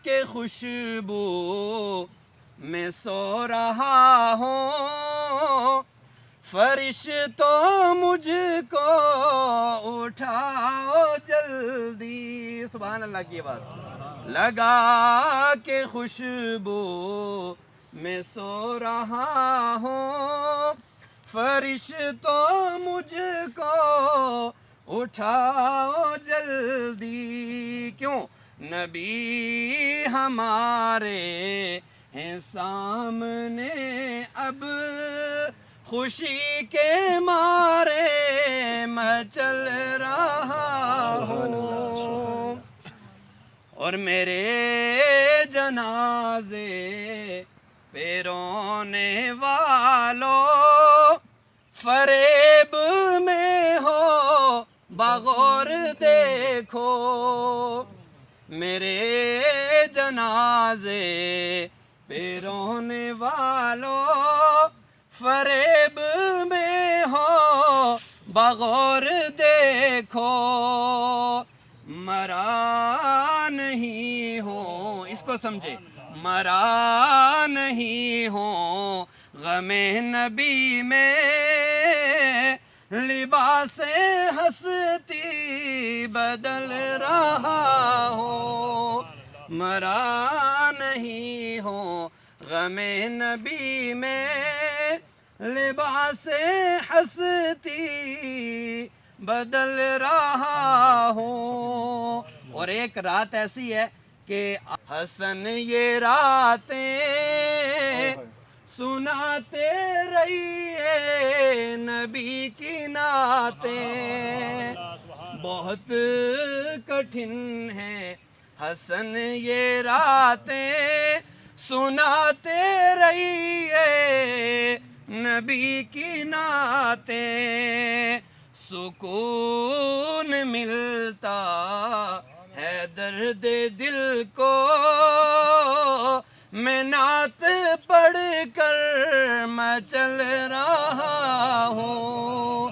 کے خوشبو میں سو رہا ہوں، فرشتوں مجھ کو اٹھاؤ جلدی. سبحان اللہ کی بات. لگا کے خوشبو میں سو رہا ہوں، فرشتوں مجھ کو اٹھاؤ جلدی. کیوں؟ نبی ہمارے ہیں سامنے اب، خوشی کے مارے میں چل رہا ہوں، اور میرے جنازے پہ رونے والوں فریب میں ہو بغور دیکھو. میرے جنازے پہ رونے والوں فریب میں ہو بغور دیکھو. مرا نہیں ہوں، اس کو سمجھے، مرا نہیں ہوں غم نبی میں، لباس ہستی بدل رہا ہوں. مرا نہیں ہوں غم نبی میں، لباس ہستی بدل رہا ہوں. اور ایک رات ایسی ہے کہ حسن یہ راتیں سناتے رہیے نبی کی نعتیں. بہت کٹھن ہے حسن یہ راتیں سناتے رہیے نبی کی نعتیں. سکون ملتا ہے درد دل کو میں نعت پڑھ کر میں چل رہا ہوں.